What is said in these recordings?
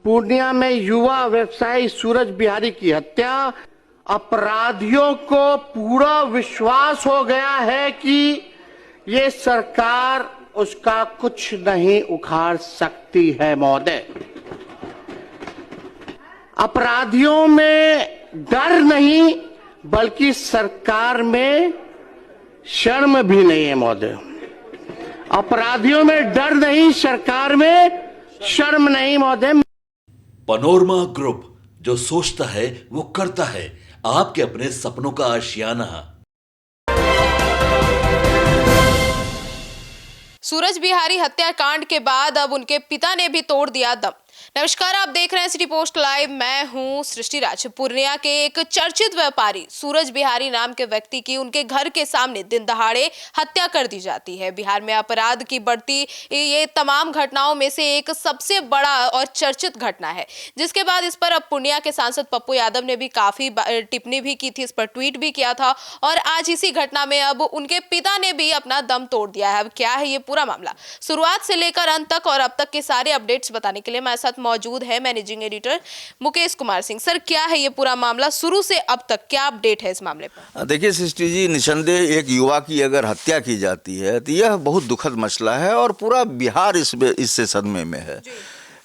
पूर्णिया में युवा व्यवसायी सूरज बिहारी की हत्या। अपराधियों को पूरा विश्वास हो गया है कि ये सरकार उसका कुछ नहीं उखाड़ सकती है। महोदय, अपराधियों में डर नहीं बल्कि सरकार में शर्म भी नहीं है। महोदय, अपराधियों में डर नहीं, सरकार में शर्म नहीं। महोदय, पनोरमा ग्रुप, जो सोचता है वो करता है। आपके अपने सपनों का आशियाना। सूरज बिहारी हत्याकांड के बाद अब उनके पिता ने भी तोड़ दिया दम। नमस्कार, आप देख रहे हैं सिटी पोस्ट लाइव। मैं हूं सृष्टि राज। पूर्णिया के एक चर्चित व्यापारी सूरज बिहारी नाम के व्यक्ति की उनके घर के सामने दिन दहाड़े हत्या कर दी जाती है। बिहार में अपराध की बढ़ती ये तमाम घटनाओं में से एक सबसे बड़ा और चर्चित घटना है, जिसके बाद इस पर अब पूर्णिया के सांसद पप्पू यादव ने भी काफी टिप्पणी भी की थी, इस पर ट्वीट भी किया था और आज इसी घटना में अब उनके पिता ने भी अपना दम तोड़ दिया है। अब क्या है ये पूरा मामला, शुरुआत से लेकर अंत तक और अब तक के सारे अपडेट्स बताने के लिए हमारे साथ मौजूद है managing editor Mukesh Kumar Singh. Sir, क्या है ये पूरा मामला, शुरू से अब तक क्या अपडेट है इस मामले पर? देखिए सृष्टि जी, निसंदेह एक युवा की अगर हत्या की जाती है तो यह बहुत दुखद मसला है और पूरा बिहार इससे सदमे में है।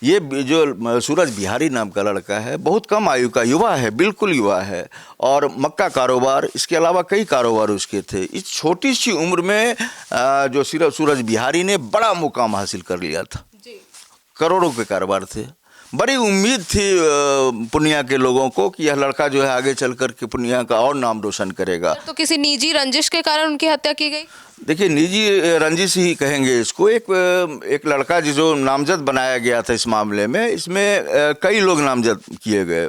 ये जो सूरज बिहारी नाम का लड़का है, बहुत कम आयु का युवा है, बिल्कुल युवा है और मक्का कारोबार, इसके अलावा कई कारोबार उसके थे। इस छोटी सी उम्र में जो सूरज बिहारी ने बड़ा मुकाम हासिल कर लिया था। करोड़ों के कारोबार थे। बड़ी उम्मीद थी पूर्णिया के लोगों को कि यह लड़का जो है आगे चल कर के पूर्णिया का और नाम रोशन करेगा। तो किसी निजी रंजिश के कारण उनकी हत्या की गई? देखिए, निजी रंजिश ही कहेंगे इसको। एक लड़का जो नामजद बनाया गया था इस मामले में, इसमें कई लोग नामजद किए गए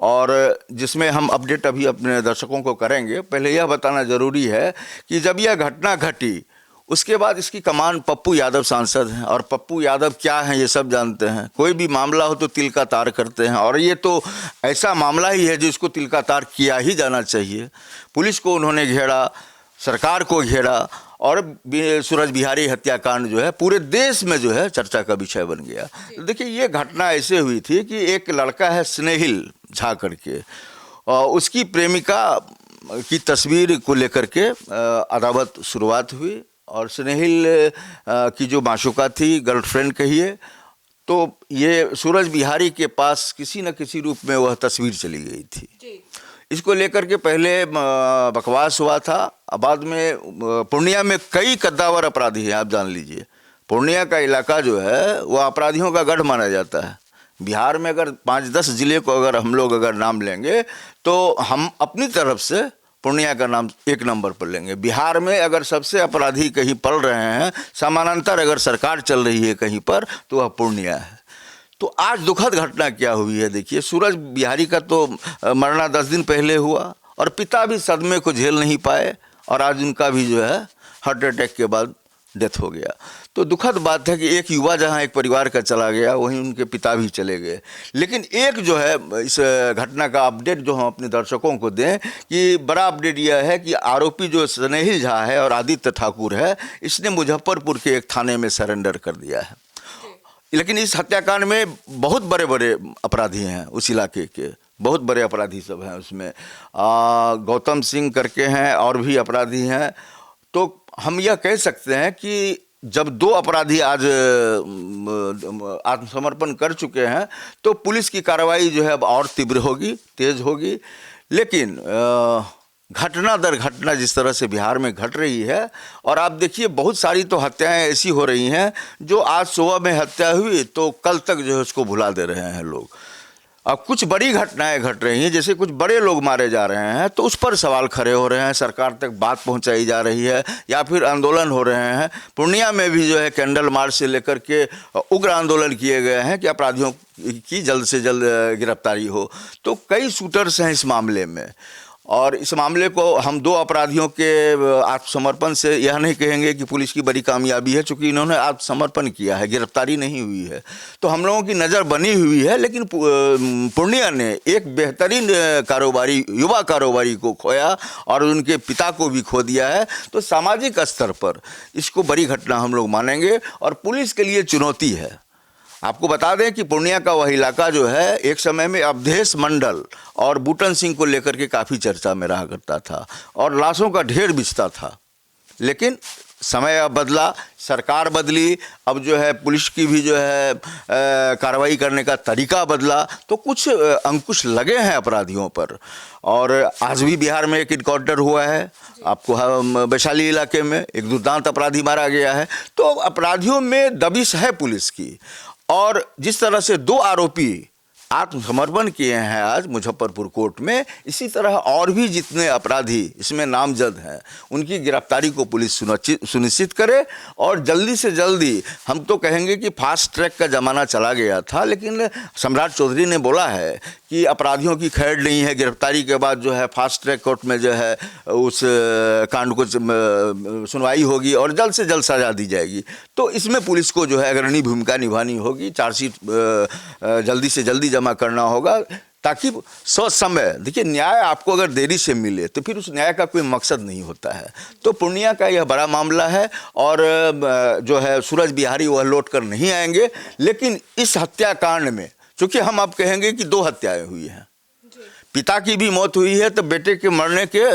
और जिसमें हम अपडेट अभी अपने दर्शकों को करेंगे। पहले यह बताना ज़रूरी है कि जब यह घटना घटी उसके बाद इसकी कमान पप्पू यादव सांसद हैं और पप्पू यादव क्या हैं ये सब जानते हैं। कोई भी मामला हो तो तिल का तार करते हैं और ये तो ऐसा मामला ही है जिसको तिल का तार किया ही जाना चाहिए। पुलिस को उन्होंने घेरा, सरकार को घेरा और सूरज बिहारी हत्याकांड जो है पूरे देश में जो है चर्चा का विषय बन गया। तो देखिए, ये घटना ऐसे हुई थी कि एक लड़का है स्नेहिल झा करके, उसकी प्रेमिका की तस्वीर को लेकर के अदावत शुरुआत हुई और स्नेहिल की जो माशूका थी, गर्लफ्रेंड कहिए, तो ये सूरज बिहारी के पास किसी न किसी रूप में वह तस्वीर चली गई थी। इसको लेकर के पहले बकवास हुआ था, बाद में पूर्णिया में कई कद्दावर अपराधी हैं। आप जान लीजिए, पूर्णिया का इलाका जो है वह अपराधियों का गढ़ माना जाता है। बिहार में अगर 5-10 ज़िले को अगर हम लोग नाम लेंगे तो हम अपनी तरफ से पूर्णिया का नाम एक नंबर पर लेंगे। बिहार में अगर सबसे अपराधी कहीं पल रहे हैं, समानांतर अगर सरकार चल रही है कहीं पर, तो वह पूर्णिया है। तो आज दुखद घटना क्या हुई है, देखिए। सूरज बिहारी का तो मरना 10 दिन पहले हुआ और पिता भी सदमे को झेल नहीं पाए और आज उनका भी जो है हार्ट अटैक के बाद डेथ हो गया। तो दुखद बात है कि एक युवा जहां एक परिवार का चला गया, वहीं उनके पिता भी चले गए। लेकिन एक जो है इस घटना का अपडेट जो हम अपने दर्शकों को दें कि बड़ा अपडेट यह है कि आरोपी जो स्नेहिल झा है और आदित्य ठाकुर है, इसने मुजफ्फरपुर के एक थाने में सरेंडर कर दिया है। लेकिन इस हत्याकांड में बहुत बड़े बड़े अपराधी हैं, उस इलाके के बहुत बड़े अपराधी सब हैं उसमें। गौतम सिंह करके हैं और भी अपराधी हैं। तो हम यह कह सकते हैं कि जब 2 अपराधी आज आत्मसमर्पण कर चुके हैं तो पुलिस की कार्रवाई जो है अब और तीव्र होगी, तेज होगी। लेकिन घटना दर घटना जिस तरह से बिहार में घट रही है, और आप देखिए बहुत सारी तो हत्याएं ऐसी हो रही हैं जो आज सुबह में हत्या हुई तो कल तक जो है उसको भुला दे रहे हैं लोग। अब कुछ बड़ी घटनाएं घट रही हैं, जैसे कुछ बड़े लोग मारे जा रहे हैं तो उस पर सवाल खड़े हो रहे हैं, सरकार तक बात पहुंचाई जा रही है या फिर आंदोलन हो रहे हैं। पूर्णिया में भी जो है कैंडल मार्च से लेकर के उग्र आंदोलन किए गए हैं कि अपराधियों की जल्द से जल्द गिरफ्तारी हो। तो कई शूटर्स हैं इस मामले में और इस मामले को हम 2 अपराधियों के आत्मसमर्पण से यह नहीं कहेंगे कि पुलिस की बड़ी कामयाबी है, चूँकि इन्होंने आत्मसमर्पण किया है, गिरफ्तारी नहीं हुई है। तो हम लोगों की नज़र बनी हुई है, लेकिन पूर्णिया ने एक बेहतरीन कारोबारी, युवा कारोबारी को खोया और उनके पिता को भी खो दिया है। तो सामाजिक स्तर पर इसको बड़ी घटना हम लोग मानेंगे और पुलिस के लिए चुनौती है। आपको बता दें कि पूर्णिया का वह इलाका जो है एक समय में अवधेश मंडल और बूटन सिंह को लेकर के काफ़ी चर्चा में रहा करता था और लाशों का ढेर बिछता था। लेकिन समय अब बदला, सरकार बदली, अब जो है पुलिस की भी जो है कार्रवाई करने का तरीका बदला, तो कुछ अंकुश लगे हैं अपराधियों पर। और आज भी बिहार में एक इनकाउंटर हुआ है, आपको वैशाली इलाके में एक दुर्दांत अपराधी मारा गया है। तो अपराधियों में दबिश है पुलिस की। और जिस तरह से 2 आरोपी आत्मसमर्पण किए हैं आज मुजफ्फरपुर कोर्ट में, इसी तरह और भी जितने अपराधी इसमें नामजद हैं उनकी गिरफ्तारी को पुलिस सुनिश्चित करे। और जल्दी से जल्दी, हम तो कहेंगे कि फास्ट ट्रैक का ज़माना चला गया था, लेकिन सम्राट चौधरी ने बोला है कि अपराधियों की खैर नहीं है, गिरफ्तारी के बाद जो है फास्ट ट्रैक कोर्ट में जो है उस कांड को सुनवाई होगी और जल्द से जल्द सजा दी जाएगी। तो इसमें पुलिस को जो है अग्रणी भूमिका निभानी होगी, चार्जशीट जल्दी से जल्दी जमा करना होगा, ताकि समय, देखिए न्याय आपको अगर देरी से मिले तो फिर उस न्याय का कोई मकसद नहीं होता है। तो पूर्णिया का यह बड़ा मामला है और जो है सूरज बिहारी वह लौट कर नहीं आएंगे। लेकिन इस हत्याकांड में चूंकि हम अब कहेंगे कि 2 हत्याएं हुई हैं, पिता की भी मौत हुई है तो बेटे के मरने के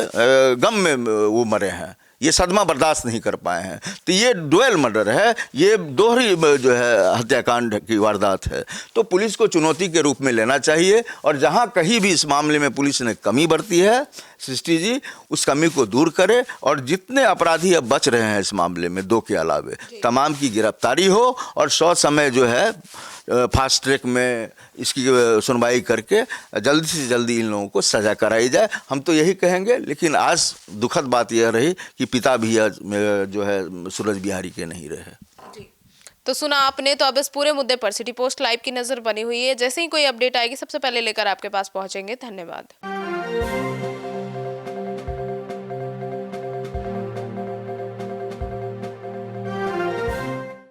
गम में वो मरे हैं, ये सदमा बर्दाश्त नहीं कर पाए हैं। तो ये डुअल मर्डर है, ये दोहरी जो है हत्याकांड की वारदात है। तो पुलिस को चुनौती के रूप में लेना चाहिए और जहां कहीं भी इस मामले में पुलिस ने कमी बरती है, सृष्टि जी उस कमी को दूर करे और जितने अपराधी अब बच रहे हैं इस मामले में 2 के अलावे, तमाम की गिरफ्तारी हो और समय जो है फास्ट ट्रैक में इसकी सुनवाई करके जल्दी से जल्दी इन लोगों को सजा कराई जाए। हम तो यही कहेंगे। लेकिन आज दुखद बात यह रही कि पिता भी आज जो है सूरज बिहारी के नहीं रहे। तो सुना आपने। तो अब इस पूरे मुद्दे पर सिटी पोस्ट लाइव की नजर बनी हुई है। जैसे ही कोई अपडेट आएगी सबसे पहले लेकर आपके पास पहुंचेंगे। धन्यवाद।